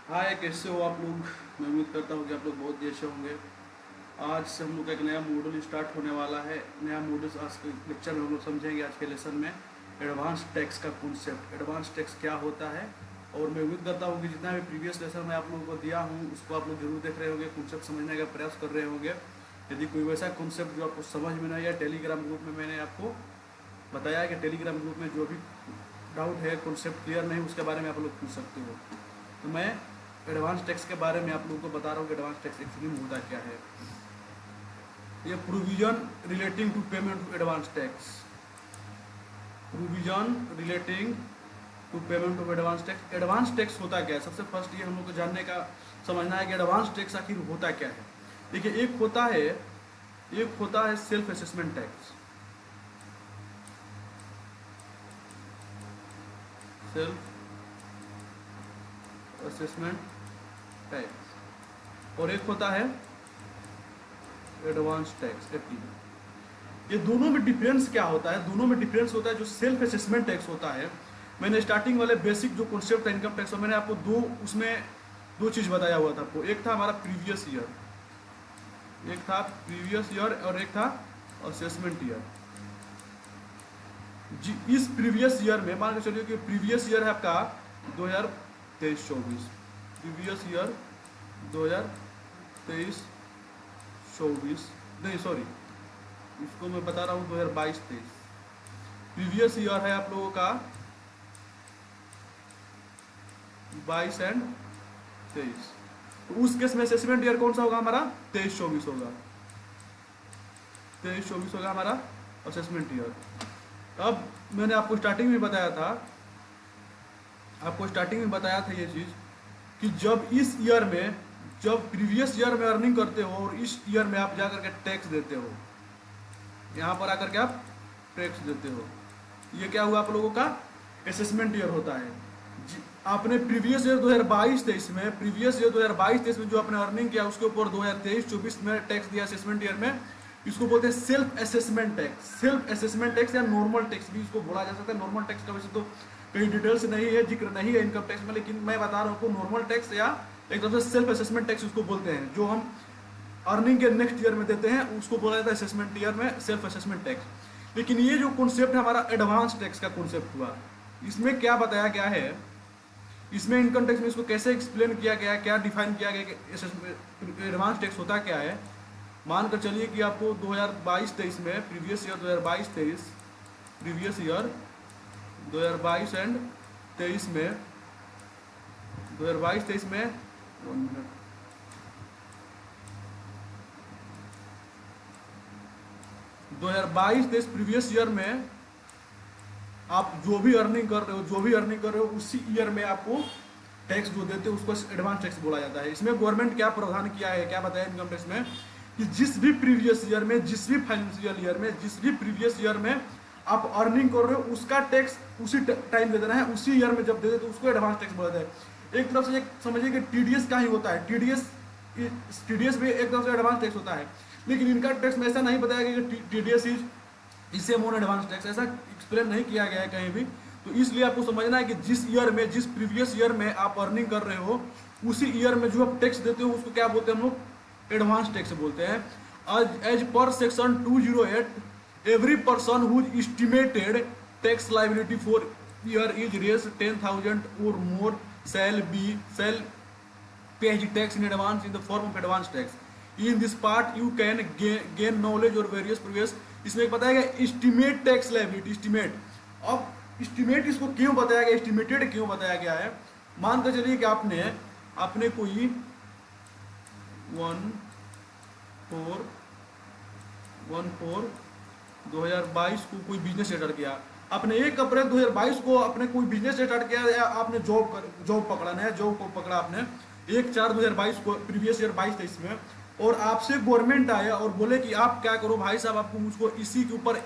हाय, कैसे हो आप लोग। मैं उम्मीद करता हूँ कि आप लोग बहुत ही अच्छे होंगे। आज से हम लोग का एक नया मॉड्यूल स्टार्ट होने वाला है। नया मॉड्यूल आज के लेक्चर में हम लोग समझेंगे। आज के लेसन में एडवांस टैक्स का कॉन्सेप्ट, एडवांस टैक्स क्या होता है। और मैं उम्मीद करता हूँ कि जितना भी प्रीवियस लेसन मैं आप लोगों को दिया हूँ उसको आप लोग जरूर देख रहे होंगे, कॉन्सेप्ट समझने का प्रयास कर रहे होंगे। यदि कोई वैसा कॉन्सेप्ट जो आपको समझ में नहीं आया, टेलीग्राम ग्रुप में मैंने आपको बताया है कि टेलीग्राम ग्रुप में जो भी डाउट है, कॉन्सेप्ट क्लियर नहीं, उसके बारे में आप लोग पूछ सकते हो। तो मैं एडवांस टैक्स के बारे में आप लोगों को बता रहा हूँ कि एडवांस टैक्स एक्चुअली में होता क्या है। ये provision relating to payment to advance tax, provision relating to payment of advance tax. Advance tax होता क्या है, सबसे फर्स्ट ये हम लोग को जानने का समझना है कि एडवांस टैक्स आखिर होता क्या है। देखिए, एक होता है self assessment tax, self assessment tax, और एक होता है एडवांस टैक्स, एफडी। ये दोनों में डिफरेंस क्या होता है? दोनों में डिफरेंस होता है जो सेल्फ असेसमेंट टैक्स होता है। मैंने स्टार्टिंग वाले बेसिक जो कॉन्सेप्ट है इनकम टैक्स, मैंने आपको दो चीज़ बताया हुआ था आपको। एक था हमारा प्रीवियस ईयर, एक था प्रीवियस ईयर और एक था असेसमेंट ईयर। जी, इस प्रीवियस ईयर में मान के चलिए कि प्रीवियस ईयर है आपका 2023-24, प्रीवियस ईयर 2023-24, नहीं सॉरी, इसको मैं बता रहा हूँ 2022-23। प्रीवियस ईयर है आप लोगों का 22 एंड 23। तो उस केस में असेसमेंट ईयर कौन सा होगा हमारा? 23-24 होगा, 23-24 होगा हमारा असेसमेंट ईयर। अब मैंने आपको स्टार्टिंग में बताया था ये चीज़ कि जब इस ईयर में, जब प्रीवियस ईयर में अर्निंग करते हो और इस ईयर में आप जाकर के टैक्स देते हो, यहाँ पर आकर के आप टैक्स देते हो, ये क्या हुआ आप लोगों का? असेसमेंट ईयर होता है। आपने प्रीवियस ईयर 2022-23 में, प्रीवियस ईयर 2022-23 में जो आपने अर्निंग किया उसके ऊपर 2023-24 में टैक्स दिया असेसमेंट ईयर में, इसको बोलते हैं self assessment tax. Self assessment tax या नॉर्मल टैक्स भी इसको बोला जा सकता है। नॉर्मल टैक्स का वैसे तो कहीं डिटेल्स नहीं है, जिक्र नहीं है इनकम टैक्स में, लेकिन मैं बता रहा हूँ नॉर्मल टैक्स या एक तरफ से सेल्फ असेसमेंट टैक्स उसको बोलते हैं। जो हम अर्निंग के नेक्स्ट ईयर में देते हैं उसको बोला जाता है असेसमेंट ईयर में सेल्फ असेसमेंट टैक्स। लेकिन ये जो कॉन्सेप्ट है हमारा एडवांस टैक्स का कॉन्सेप्ट हुआ, इसमें क्या बताया गया है, इसमें इनकम टैक्स में इसको कैसे एक्सप्लेन किया गया है, क्या डिफाइन किया गया कि एडवांस टैक्स होता क्या है। मान कर चलिए कि आपको 2022-23 में, previous year 2022-23, previous year 2022 and 23 में, 2022-23 में 1 मिनट, 2022-23 प्रीवियस ईयर में आप जो भी अर्निंग कर रहे हो उसी ईयर में आपको टैक्स जो देते हो उसको एडवांस टैक्स बोला जाता है। इसमें गवर्नमेंट क्या प्रावधान किया है, क्या बताया इनकम टैक्स में, कि जिस भी प्रीवियस ईयर में, जिस भी फाइनेंशियल ईयर में, जिस भी प्रीवियस ईयर में आप अर्निंग कर रहे हो उसका टैक्स उसी टाइम दे देना है। उसी ईयर में जब दे देते उसको एडवांस टैक्स बोला जाता है। एक तरफ से समझिए कि टीडीएस का ही होता है, टीडीएस भी एक तरफ से एडवांस टैक्स होता है। लेकिन इनका टैक्स में ऐसा नहीं बताया गया कि टीडीएस इज इससे मोन एडवांस टैक्स, ऐसा एक्सप्लेन नहीं किया गया है कहीं भी। तो इसलिए आपको समझना है कि जिस ईयर में, जिस प्रीवियस ईयर में आप अर्निंग कर रहे हो उसी ईयर में जो आप टैक्स देते हो उसको क्या बोलते हैं हम लोग? एडवांस टैक्स बोलते हैं। As per section 208 every person whose estimated tax liability for year is रेस 10,000 और मोर शैल पे his tax in advance in the form of advance tax. In this part you can gain knowledge और various previous। इसमें एक बताया गया estimate tax liability, estimate. अब estimate इसको क्यों बताया गया, एस्टिमेटेड क्यों बताया गया है? मान कर चलिए कि आपने कोई 1/4/2022 को कोई बिजनेस स्टार्ट किया। आपने 1 अप्रैल 2022 को आपने कोई बिजनेस स्टार्ट किया या आपने जॉब पकड़ा, नया जॉब को पकड़ा आपने 1/4/2022 को, प्रीवियस ईयर 22-23 में, और आपसे गवर्नमेंट आया और बोले कि आप क्या करो भाई साहब, आपको मुझको इसी के ऊपर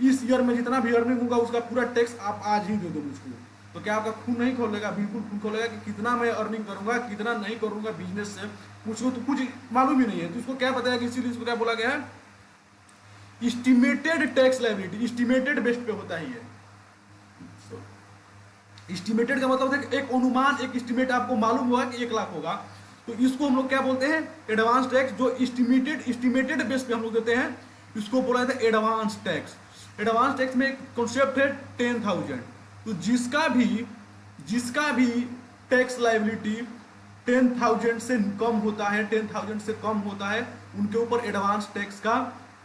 इस ईयर में जितना भी अर्निंग होगा उसका पूरा टैक्स आप आज ही दे दो मुझको। तो क्या आपका खून नहीं खोलेगा? बिल्कुल खून खोलेगा कि कितना मैं अर्निंग करूंगा, कितना नहीं करूंगा बिजनेस से, मुझको तो कुछ मालूम ही नहीं है। तो इसको क्या बताया कि इसीलिए इसको क्या बोला गया है? Estimated tax liability, estimated based पे होता ही है। एस्टिमेटेड का मतलब है एक अनुमान, एक एस्टिमेट आपको मालूम होगा कि 1 लाख होगा, तो इसको हम लोग क्या बोलते हैं, एडवांस टैक्स। जो एस्टिमेटेड बेस पे हम लोग देते हैं, इसको बोला जाता है एडवांस टैक्स। एडवांस टैक्स में एक कॉन्सेप्ट है 10,000। तो जिसका भी टैक्स लाइबिलिटी 10,000 से कम होता है, 10,000 से कम होता है, उनके ऊपर एडवांस टैक्स का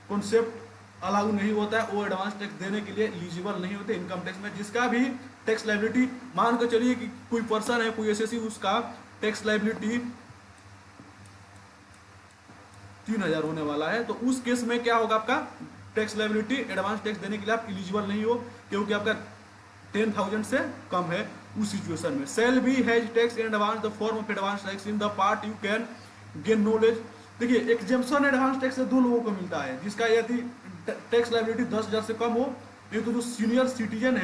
कॉन्सेप्ट अलाउ नहीं होता है, वो एडवांस टैक्स देने के लिए एलिजिबल नहीं होते इनकम टैक्स में। जिसका भी टैक्स लाइबिलिटी, मान कर चलिए कि कोई पर्सन है, कोई एसएससी, उसका टैक्स लाइबिलिटी 3,000 होने वाला है, तो उस केस में क्या होगा, आपका टैक्स लाइबिलिटी एडवांस टैक्स देने के लिए आप एलिजिबल नहीं हो, क्योंकि आपका 10,000 से कम है। उस सिचुएशन में shall be has tax in advance the form of advance tax in the part you can gain knowledge. देखिए, एग्जेम्पशन एडवांस टैक्स से 2 लोगों को मिलता है, जिसका यदि टैक्स लाइबिलिटी 10,000 से कम हो। एक तो जो सीनियर सिटीजन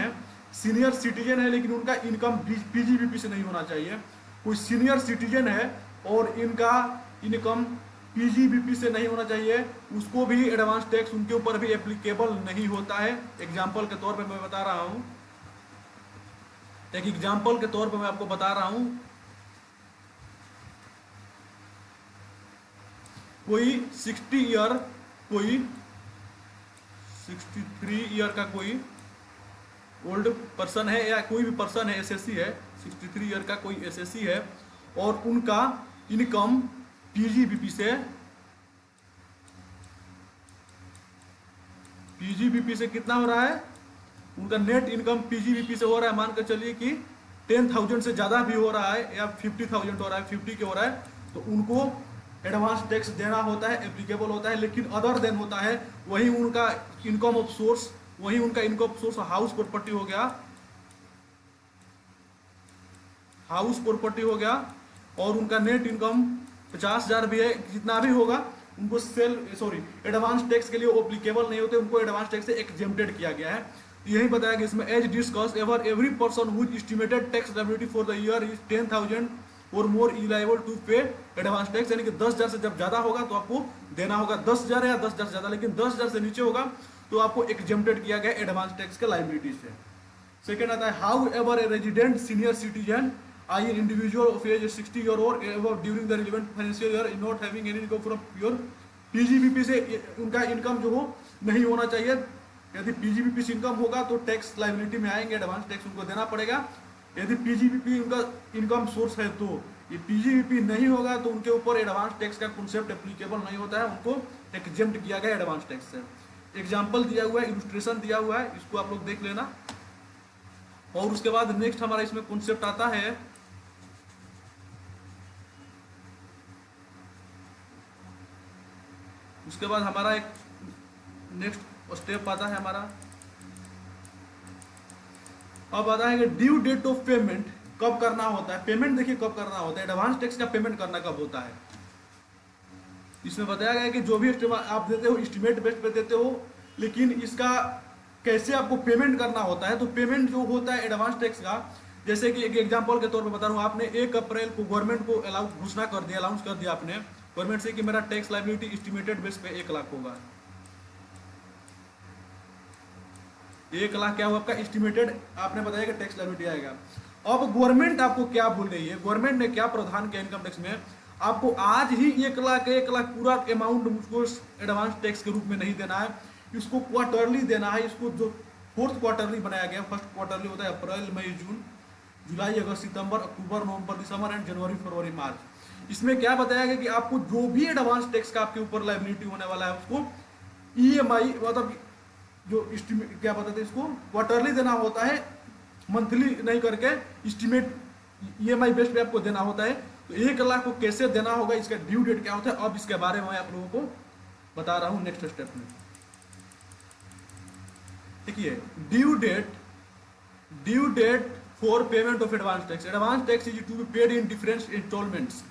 है लेकिन उनका इनकम पीजीबीपी से नहीं होना चाहिए। कोई सीनियर सिटीजन है और इनका इनकम पीजीबीपी से नहीं होना चाहिए, उसको भी एडवांस टैक्स उनके ऊपर भी एप्लीकेबल नहीं होता है। एग्जाम्पल के तौर पे मैं बता रहा हूँ, एक एग्जाम्पल के तौर पे मैं आपको बता रहा हूँ, कोई 60 ईयर, कोई 63 ईयर का कोई ओल्ड पर्सन है, या कोई भी पर्सन है, एसएससी है, 63 ईयर का कोई एसएससी है, और उनका इनकम पीजीबीपी से कितना हो रहा है, उनका नेट इनकम पीजीबीपी से हो रहा है, मानकर चलिए कि 10,000 से ज़्यादा भी हो रहा है, या 50,000 हो रहा है, 50 के हो रहा है, तो उनको एडवांस टैक्स देना होता है, एप्लीकेबल होता है। लेकिन अदर देन होता है, वही उनका income of source, house property हो गया, और उनका नेट इनकम 50,000 भी है, जितना भी होगा, उनको एडवांस टैक्स के लिए एप्लीकेबल नहीं होते, उनको एडवांस टैक्स से एग्जेम्प्टेड किया गया है। यही बताया गया इसमें, as discuss every person whose estimated tax liability for the year is 10,000 और more eligible to pay advance tax. यानी कि 10,000 से जब ज्यादा होगा तो आपको देना होगा 10,000 या 10,000 से ज्यादा, लेकिन 10,000 से नीचे होगा तो आपको एग्जेम्प्टेड किया गया एडवांस टैक्स के लायबिलिटी से। सेकेंड आता है, however a resident senior citizen I an individual of age 60 year और above during the relevant financial year is not having any income from pure PGBP से, उनका income जो हो नहीं होना चाहिए। यदि पीजीबीपी से इनकम होगा तो टैक्स लायबिलिटी में आएंगे, एडवांस टैक्स उनको देना पड़ेगा। यदि पीजीबीपी उनका इनकम सोर्स है, तो ये पीजीबीपी नहीं होगा तो उनके ऊपर एडवांस टैक्स का कॉन्सेप्ट एप्लीकेबल नहीं होता है, उनको एग्जेम्प्ट किया गया एडवांस टैक्स से। एग्जाम्पल दिया हुआ है, इलस्ट्रेशन दिया हुआ है, इसको आप लोग देख लेना। और उसके बाद नेक्स्ट हमारा इसमें कॉन्सेप्ट आता है, उसके बाद हमारा एक नेक्स्ट स्टेप आता है हमारा, अब आता है कि ड्यू डेट ऑफ पेमेंट कब करना होता है। पेमेंट देखिए कब करना होता है, एडवांस टैक्स का पेमेंट करना कब होता है। इसमें बताया गया है कि जो भी आप देते हो एस्टिमेट बेस्ड पे देते हो, लेकिन इसका कैसे आपको पेमेंट करना होता है। तो पेमेंट जो होता है एडवांस टैक्स का, जैसे कि एक एग्जांपल के तौर पे बता रहा हूँ, आपने 1 अप्रैल को गवर्नमेंट को घोषणा कर दिया, अनाउंस कर दिया आपने गवर्नमेंट से कि मेरा टैक्स लायबिलिटी एस्टिमेटेड बेस पे 1 लाख होगा। 1 लाख क्या हुआ आपका एस्टिमेटेड, आपने बताया कि टैक्स लायबिलिटी आएगा। अब गवर्नमेंट आपको क्या बोल रही है, गवर्नमेंट ने क्या प्रावधान किया इनकम टैक्स में, आपको आज ही 1 लाख पूरा अमाउंट मुझको एडवांस टैक्स के रूप में नहीं देना है, इसको क्वार्टरली देना है। इसको जो 4th क्वार्टरली बनाया गया, फर्स्ट क्वार्टरली होता है अप्रैल मई जून जुलाई अगस्त सितंबर अक्टूबर नवंबर दिसंबर एंड जनवरी फरवरी मार्च। इसमें क्या बताया गया कि आपको जो भी एडवांस टैक्स का आपके ऊपर लायबिलिटी होने वाला है उसको ईएमआई मतलब जो क्या बताते हैं इसको क्वार्टरली देना होता है, मंथली नहीं करके एस्टिमेट ईएमआई बेस्ड पे आपको देना होता है। तो 1 लाख को कैसे देना होगा, इसका ड्यू डेट क्या होता है, अब इसके बारे में मैं आप लोगों को बता रहा हूं नेक्स्ट स्टेप में। देखिए, due date for payment of advance tax. Advance tax is to be paid in different installments.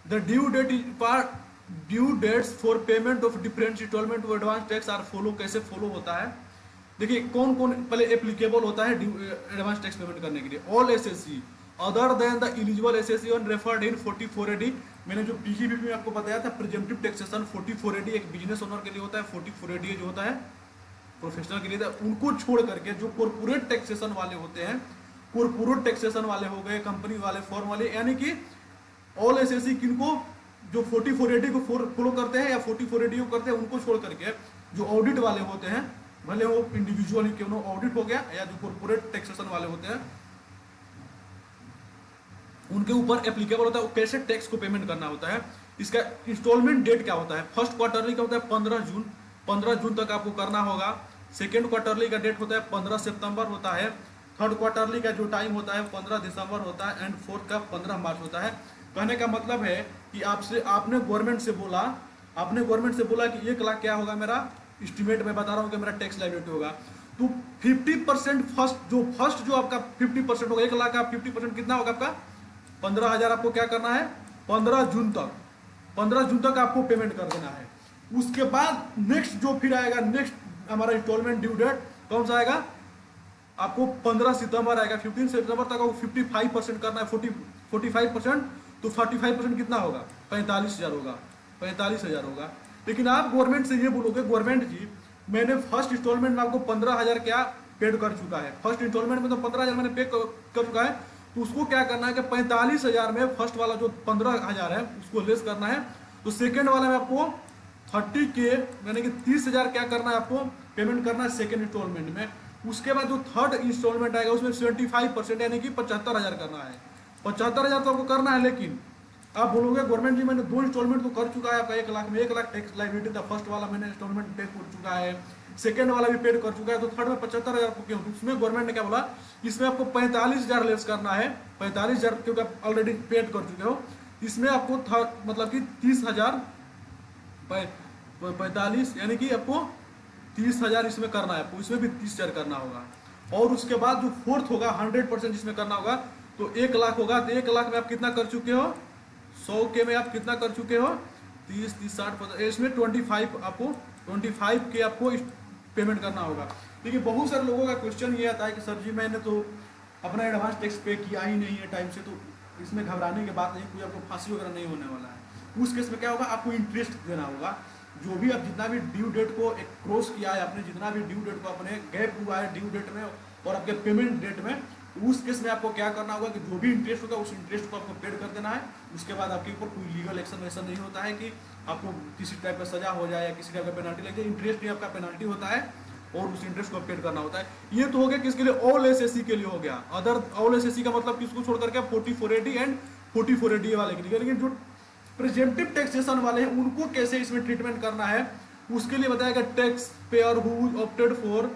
The due dates for payment of different installment of advance tax are follow. कैसे follow होता है, देखिए कौन कौन पहले applicable होता है advance tax payment करने के लिए। All SSC other than the eligible SSC on referred in 44AD। मैंने जो पीजीबीपी में आपको बताया था प्रिजेम्प्टिव टैक्सेशन 44AD एक बिजनेस ओनर के लिए होता है, 44AD जो होता है प्रोफेशनल के लिए था। उनको छोड़ करके जो कॉर्पोरेट टैक्सेशन वाले होते हैं कॉर्पोरेट टैक्सेशन वाले हो गए, कंपनी वाले, फॉर्म वाले, यानी कि ऑल एसएससी किनको जो 4480 को फॉलो करते हैं या 4480 को करते हैं उनको छोड़ करके जो ऑडिट वाले होते हैं, भले वो इंडिविजुअल ही क्यों ऑडिट हो गया, या जो कॉर्पोरेट टैक्सेशन वाले होते हैं उनके ऊपर एप्लीकेबल होता है वो कैसे टैक्स को पेमेंट करना होता है। इसका इंस्टॉलमेंट डेट क्या होता है, फर्स्ट क्वार्टरली का होता है 15 जून तक आपको करना होगा। सेकेंड क्वार्टरली का डेट होता है 15 सितंबर होता है। थर्ड क्वार्टरली का जो टाइम होता है 15 दिसंबर होता है। एंड फोर्थ का 15 मार्च होता है। कहने का मतलब है कि आपने गवर्नमेंट से बोला कि 1 लाख क्या होगा मेरा एस्टिमेट में बता रहा हूँ कि मेरा टैक्स लायबिलिटी होगा, तो 50% फर्स्ट जो आपका 50% होगा, 1 लाख का 50% कितना होगा आपका 15,000 आपको क्या करना है 15 जून तक आपको पेमेंट कर देना है। उसके बाद नेक्स्ट जो फिर आएगा, नेक्स्ट हमारा इंस्टॉलमेंट ड्यू डेट कौन सा आएगा, आपको 15 सितंबर आएगा। 15 सितंबर तक आपको 55% करना है, 45%, तो 45% कितना होगा 45,000 होगा, 45,000 होगा। लेकिन आप गवर्नमेंट से ये बोलोगे गवर्नमेंट जी मैंने फर्स्ट इंस्टॉलमेंट में आपको 15,000 क्या पेड कर चुका है, फर्स्ट इंस्टॉलमेंट में तो 15,000 मैंने पे कर चुका है, तो उसको क्या करना है कि 45,000 में फर्स्ट वाला जो 15,000 है उसको लेस करना है। तो सेकेंड वाला में आपको 30K यानी कि 30,000 क्या करना है आपको पेमेंट करना है सेकेंड इंस्टॉलमेंट में। उसके बाद जो थर्ड इंस्टॉलमेंट आएगा उसमें 75% यानी कि 75,000 करना है। 75,000 तो आपको करना है, लेकिन आप बोलोगे गवर्नमेंट जी मैंने 2 इंस्टॉलमेंट तो कर चुका है आपका 1 लाख में, 1 लाख टैक्स लायबिलिटी था, फर्स्ट वाला मैंने इंस्टॉलमेंट पे कर चुका है, सेकंड वाला भी पेड कर चुका है, तो थर्ड में 75,000 आपको क्यों, उसमें गवर्नमेंट ने क्या बोला इसमें आपको 45,000 लेस करना है। 45,000 क्योंकि आप ऑलरेडी पेड कर चुके हो, इसमें आपको मतलब कि 30,000 45 यानी कि आपको 30,000 इसमें करना है, आपको इसमें भी 30,000 करना होगा। और उसके बाद जो फोर्थ होगा 100% इसमें करना होगा, तो 1 लाख होगा। तो 1 लाख में आप कितना कर चुके हो 100K में आप कितना कर चुके हो 30 30 60 50, इसमें 25 के आपको पेमेंट करना होगा। देखिए बहुत सारे लोगों का क्वेश्चन ये आता है कि सर जी मैंने तो अपना एडवांस टैक्स पे किया ही नहीं है टाइम से, तो इसमें घबराने की बात नहीं, कोई आपको फांसी वगैरह नहीं होने वाला है। उस केस में क्या होगा आपको इंटरेस्ट देना होगा, जो भी आप जितना भी ड्यू डेट को एक क्रॉस किया है आपने, जितना भी ड्यू डेट को अपने गैप हुआ है ड्यू डेट में और आपके पेमेंट डेट में, उस केस में आपको क्या करना होगा कि जो भी इंटरेस्ट होगा उस इंटरेस्ट को आपको पेड कर देना है। उसके बाद आपके ऊपर कोई लीगल एक्शन ऐसा नहीं होता है कि आपको किसी टाइप का सजा हो जाए या किसी टाइप का पेनल्टी लग जाए। इंटरेस्ट ही आपका पेनल्टी होता है और उस इंटरेस्ट को पेड करना होता है। ये तो हो गया किसके लिए, ऑल एसएससी के लिए हो गया। अदर ऑल एसएससी का मतलब किसको छोड़ करके 4480 एंड 4480 वाले के लिए। लेकिन जो प्रेजेंटिव टैक्सेशन वाले हैं उनको कैसे इसमें ट्रीटमेंट करना है उसके लिए बताया गया। Tax pair who opted for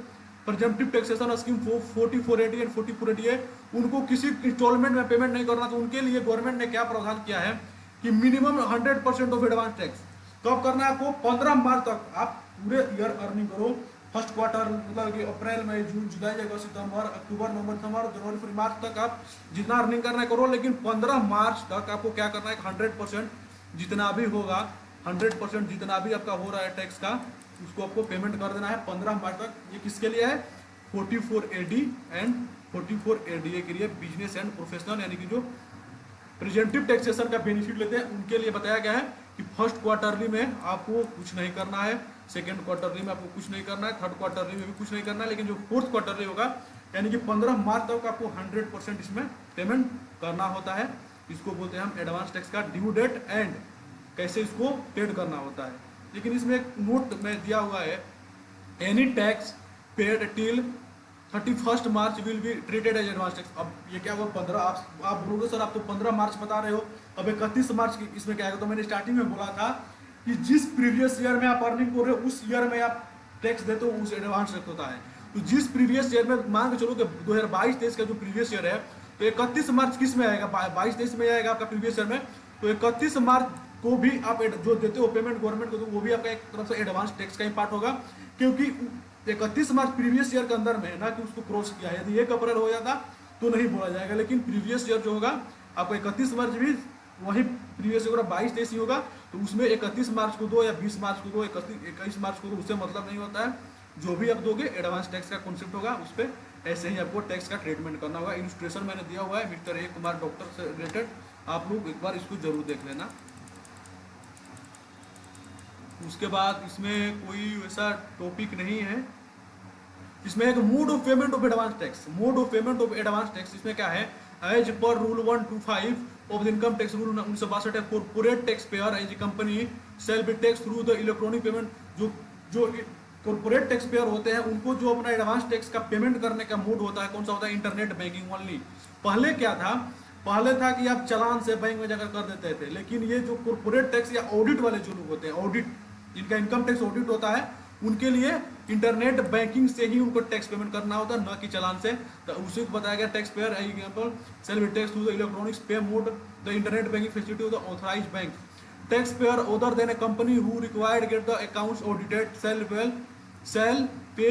प्रेजेंटिव taxation scheme 4480 and 4480 उनको किसी इंस्टॉलमेंट में पेमेंट नहीं करना, तो उनके लिए गवर्नमेंट ने क्या प्रावधान किया है कि मिनिमम 100% ऑफ एडवांस टैक्स कब करना है आपको 15 मार्च तक। आप पूरे ईयर अर्निंग करो, फर्स्ट क्वार्टर मतलब कि अप्रैल मई जून जुलाई अगस्त सितंबर अक्टूबर नवंबर दिसंबर जनवरी फरवरी मार्च तक आप जितना अर्निंग करना है करो, लेकिन 15 मार्च तक आपको क्या करना है 100% जितना भी होगा 100% जितना भी आपका हो रहा है टैक्स का उसको आपको पेमेंट कर देना है 15 मार्च तक। ये किसके लिए है 4480 एंड 4480 के लिए बिजनेस एंड प्रोफेशनल यानी कि जो प्रेजेंटिव टैक्सेशन का बेनिफिट लेते हैं उनके लिए बताया गया है कि फर्स्ट क्वार्टरली में आपको कुछ नहीं करना है, सेकेंड क्वार्टरली में आपको कुछ नहीं करना है, थर्ड क्वार्टरली में भी कुछ नहीं करना है, लेकिन जो फोर्थ क्वार्टरली होगा यानी कि 15 मार्च तक आपको 100% इसमें पेमेंट करना होता है। इसको बोलते हैं हम एडवांस टैक्स का ड्यू डेट एंड कैसे इसको पेड करना होता है। लेकिन इसमें एक नोट में दिया हुआ है any tax paid till 31 March will be treated as advance tax. अब ये क्या हुआ 15 आप बोलोगे सर आप तो 15 मार्च बता रहे हो, अब 31 मार्च की इसमें क्या है, तो मैंने स्टार्टिंग में बोला था कि जिस प्रीवियस ईयर में आप अर्निंग कर रहे हो उस ईयर में आप टैक्स देते हो उस एडवांस टैक्स होता है। तो जिस प्रीवियस ईयर में मान के चलो कि 2022-23 का जो प्रीवियस ईयर है तो 31 मार्च किस में आएगा 22-23 में आएगा आपका प्रीवियस ईयर में, तो 31 मार्च को भी आप जो देते हो पेमेंट गवर्नमेंट को तो वो भी आपका एक तरफ से एडवांस टैक्स का ही पार्ट होगा, क्योंकि 31 मार्च प्रीवियस ईयर के अंदर में है ना कि उसको क्रॉस किया है। यदि 1 अप्रैल हो जाता तो नहीं बोला जाएगा, लेकिन प्रीवियस ईयर जो होगा आपको 31 मार्च भी वही प्रीवियस ईयर 22-23 ही होगा, तो उसमें 31 मार्च को दो या 20 मार्च को दो 21 मार्च को दो उससे मतलब नहीं होता है। जो भी आप दोगे एडवांस टैक्स का कॉन्सेप्ट होगा उस पर ऐसे ही आपको टैक्स का ट्रीटमेंट करना होगा। इलस्ट्रेशन मैंने दिया हुआ है मिस्टर ए कुमार डॉक्टर से रिलेटेड, आप लोग एक बार इसको जरूर देख लेना। उसके बाद इसमें कोई वैसा टॉपिक नहीं है, इसमें एक mode of payment of advance tax, mode of payment of advance tax इसमें क्या है, as per rule 125 of the income tax rule 1962 है, corporate tax payer as company shall be tax through the electronic payment. जो जो corporate tax pair होते हैं उनको जो अपना एडवांस टैक्स का पेमेंट करने का मोड होता है कौन सा होता है, इंटरनेट बैंकिंग ओनली। पहले क्या था, पहले था कि आप चालान से बैंक में जाकर कर देते थे, लेकिन ये जो कॉर्पोरेट टैक्स या ऑडिट वाले जो लोग होते हैं, ऑडिट जिनका इनकम टैक्स ऑडिट होता है, उनके लिए इंटरनेट बैंकिंग से ही उनको टैक्स पेमेंट करना होता है, न कि चालान से। तो उसी को बताया गया tax payer example shall tax through the electronics pay mode the internet banking facility of the authorised bank. Tax payer other than a company who required get the accounts audited shall pay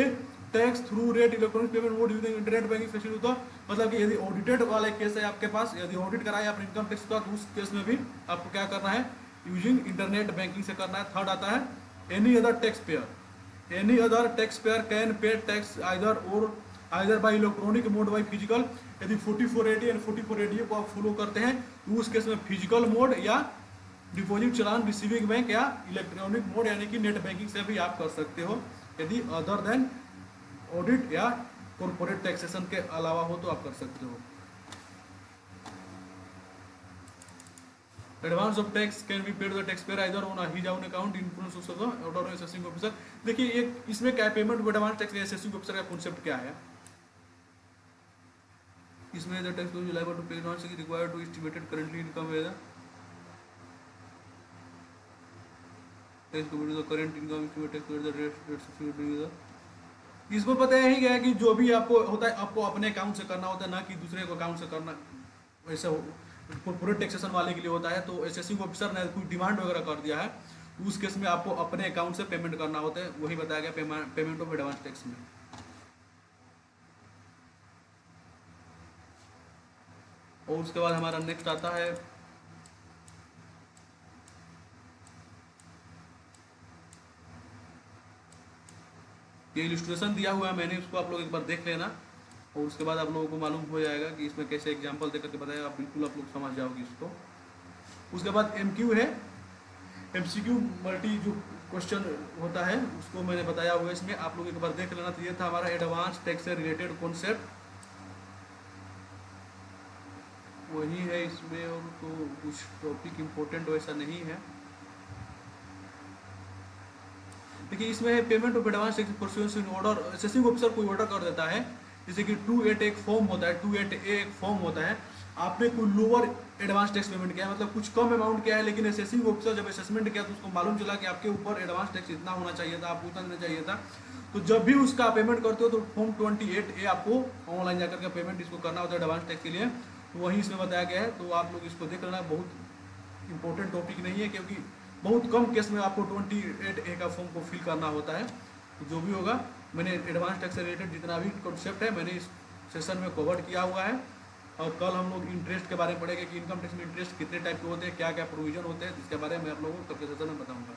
tax through rate electronic payment mode using internet banking facility. तो मतलब कि यदि audited वाले case है आपके पास, यदि audit कराया आप इनकम टैक्स का, तो उस केस में भी आपको क्या करना है, यूजिंग इंटरनेट बैंकिंग से करना है। थर्ड आता है any other tax payer, any other tax payer can pay tax either bye electronic mode by physical. यदि 4480 एंड 4480 को आप फॉलो करते हैं तो उस केस में फिजिकल मोड या डिपॉजिट चालान रिसीविंग बैंक या इलेक्ट्रॉनिक मोड यानी कि नेट बैंकिंग से भी आप कर सकते हो। यदि अदर देन ऑडिट या कॉर्पोरेट टैक्सेशन के अलावा हो तो आप कर सकते हो। Advance of tax can be paid the tax payer either on his own account in pursuance of the order of assessing officer. देखिए एक इसमें क्या payment of advance tax assessing officer का कॉन्सेप्ट क्या है, इसमें the tax liable to pay advance is required to estimated currently income है tax to the current income estimated to the rate. इसमें पता ही गया कि जो भी आपको होता है आपको अपने अकाउंट से करना होता है, ना कि दूसरे को अकाउंट से करना। वैसे कॉर्पोरेट टैक्सेशन वाले के लिए होता है, तो असेसिंग ऑफिसर ने कोई डिमांड वगैरह कर दिया है तो उस केस में आपको अपने अकाउंट से पेमेंट करना होता है, वही बताया गया पेमेंट ऑफ एडवांस टैक्स में। और उसके बाद हमारा नेक्स्ट आता है ये इलस्ट्रेशन दिया हुआ है मैंने, उसको आप लोग एक बार देख लेना और उसके बाद आप लोगों को मालूम हो जाएगा कि इसमें कैसे एग्जांपल देकर के बताएगा, आप बिल्कुल आप लोग समझ जाओगे इसको। उसके बाद एमक्यू है, एमसीक्यू मल्टी जो क्वेश्चन होता है उसको मैंने बताया हुआ है इसमें, आप लोग एक बार देख लेना। तो ये था हमारा एडवांस टैक्स से रिलेटेड कॉन्सेप्ट, वही है इसमें, और तो कुछ टॉपिक इम्पोर्टेंट वैसा नहीं है। देखिए इसमें payment of advance tax परस्यूएंस in order, assessing officer कोई ऑर्डर कर देता है, जैसे कि 28 एक फॉर्म होता है, 28A एक फॉर्म होता है, आपने कोई लोअर एडवांस टैक्स पेमेंट किया है, मतलब कुछ कम अमाउंट किया है, लेकिन असेसिंग ऑफिसर जब असेसमेंट किया तो उसको मालूम चला कि आपके ऊपर एडवांस टैक्स इतना होना चाहिए था, आपको उतना देना चाहिए था। तो जब भी उसका पेमेंट करते हो तो फॉर्म 28A आपको ऑनलाइन जाकर के पेमेंट इसको करना होता है एडवांस टैक्स के लिए, तो वही इसमें बताया गया है। तो आप लोग इसको देख लेना, बहुत इंपॉर्टेंट टॉपिक नहीं है क्योंकि बहुत कम केस में आपको 28A का फॉर्म को फिल करना होता है। तो जो भी होगा मैंने एडवांस टैक्स से रिलेटेड जितना भी कॉन्सेप्ट है मैंने इस सेशन में कवर किया हुआ है। और कल हम लोग इंटरेस्ट के बारे में पढ़ेंगे कि इनकम टैक्स में इंटरेस्ट कितने टाइप के होते हैं, क्या क्या प्रोविजन होते हैं, जिसके बारे में आप लोगों को कल के सेशन में बताऊंगा।